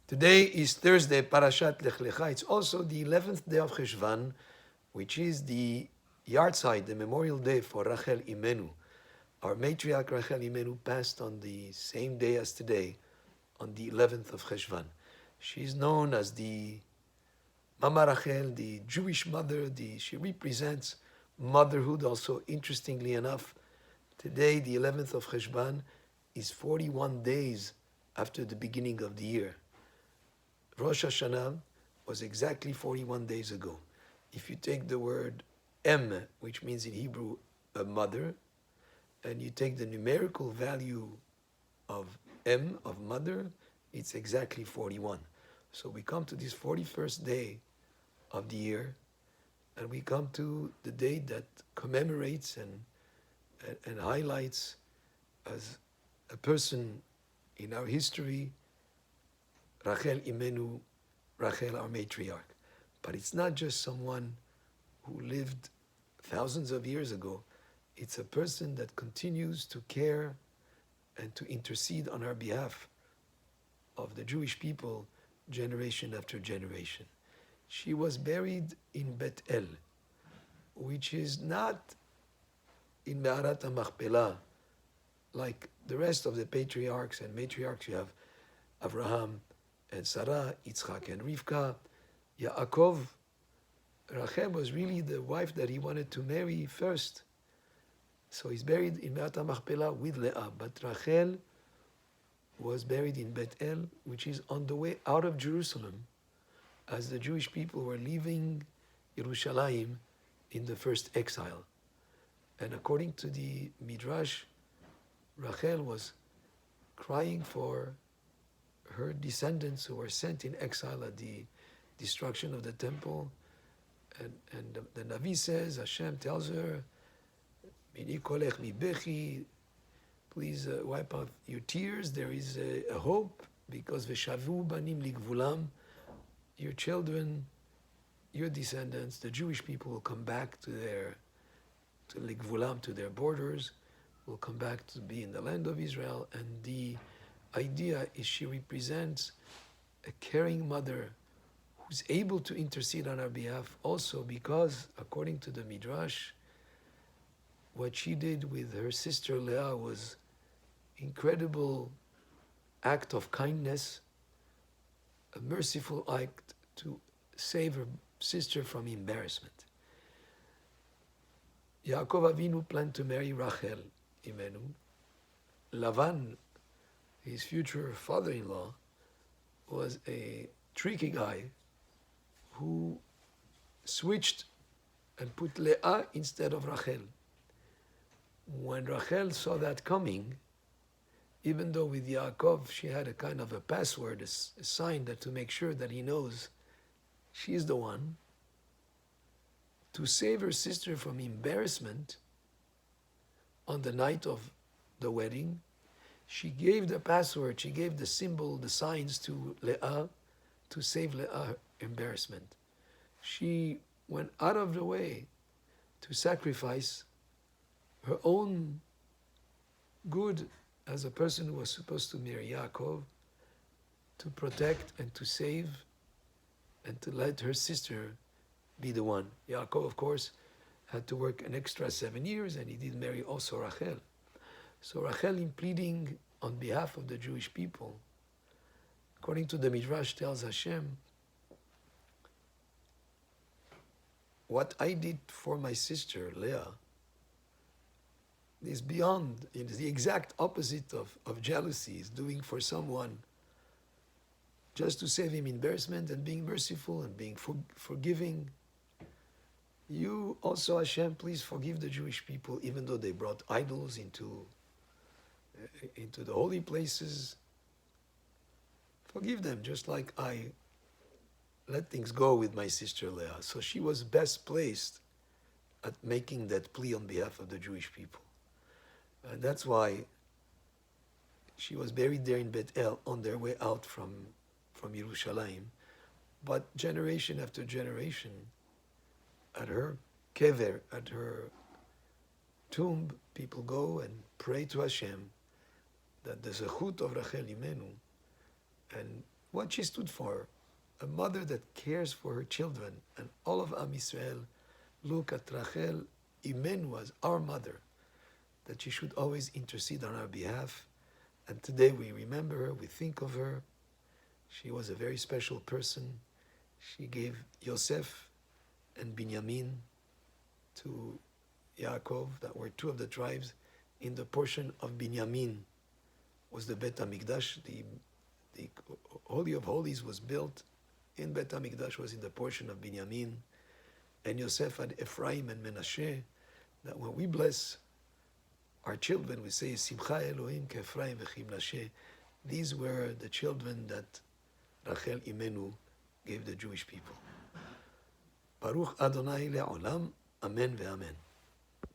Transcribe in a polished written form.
Today is Thursday, Parashat Lech Lecha. It's also the 11th day of Cheshvan, which is the yahrzeit, the memorial day for Rachel Imenu. Our matriarch Rachel Imenu passed on the same day as today, on the 11th of Cheshvan. She is known as the Mama Rachel, the Jewish mother. She represents motherhood also. Interestingly enough, today, the 11th of Cheshvan, is 41 days after the beginning of the year. Rosh Hashanah was exactly 41 days ago. If you take the word em, which means in Hebrew a mother, and you take the numerical value of em, of mother, it's exactly 41. So we come to this 41st day of the year, and we come to the day that commemorates and highlights as a person in our history, Rachel Imenu, Rachel, our matriarch. But it's not just someone who lived thousands of years ago. It's a person that continues to care and to intercede on our behalf of the Jewish people generation after generation. She was buried in Bet El, which is not in Me'arat HaMachpelah, like the rest of the patriarchs and matriarchs. You have Abraham and Sarah, Yitzchak and Rivka, Yaakov. Rachel was really the wife that he wanted to marry first. So he's buried in Me'at HaMachpelah with Leah. But Rachel was buried in Bet El, which is on the way out of Jerusalem, as the Jewish people were leaving Yerushalayim in the first exile. And according to the Midrash, Rachel was crying for her descendants who were sent in exile at the destruction of the temple. And the Navi says, Hashem tells her, Mini kolech mi bechi, please wipe out your tears. There is a hope, because v'shavu banim ligvulam, your children, your descendants, the Jewish people will come back to ligvulam, to their borders, will come back to be in the land of Israel. And the idea is she represents a caring mother who's able to intercede on our behalf also because, according to the Midrash, what she did with her sister Leah was incredible act of kindness, a merciful act to save her sister from embarrassment. Yaakov Avinu planned to marry Rachel Imenu. Lavan, his future father-in-law, was a tricky guy who switched and put Leah instead of Rachel. When Rachel saw that coming, even though with Yaakov she had a kind of a password, a sign that to make sure that he knows she's the one, to save her sister from embarrassment on the night of the wedding, she gave the password, she gave the symbol, the signs to Leah to save Leah embarrassment. She went out of the way to sacrifice her own good as a person who was supposed to marry Yaakov, to protect and to save and to let her sister be the one. Yaakov, of course, had to work an extra 7 years, and he did marry also Rachel. So Rachel, in pleading on behalf of the Jewish people, according to the Midrash, tells Hashem, what I did for my sister Leah is beyond, it is the exact opposite of jealousy, is doing for someone just to save him embarrassment and being merciful and being forgiving. You also, Hashem, please forgive the Jewish people, even though they brought idols into the holy places. Forgive them, just like I let things go with my sister Leah. So she was best placed at making that plea on behalf of the Jewish people. And that's why she was buried there in Bet El on their way out from Yerushalayim. But generation after generation, at her kever, at her tomb, people go and pray to Hashem that the zechut of Rachel Imenu, and what she stood for, a mother that cares for her children, and all of Am Yisrael look at Rachel Imenu as our mother, that she should always intercede on our behalf. And today we remember her, we think of her. She was a very special person. She gave Yosef and Binyamin to Yaakov, that were two of the tribes. In the portion of Binyamin was the Bet HaMikdash. The Holy of Holies was built in Bet HaMikdash, was in the portion of Binyamin. And Yosef had Ephraim and Menashe, that when we bless our children, we say, Simcha Elohim ke'Ephraim v'chi Menashe. These were the children that Rachel Imenu gave the Jewish people. Baruch Adonai le'olam, amen ve'amen.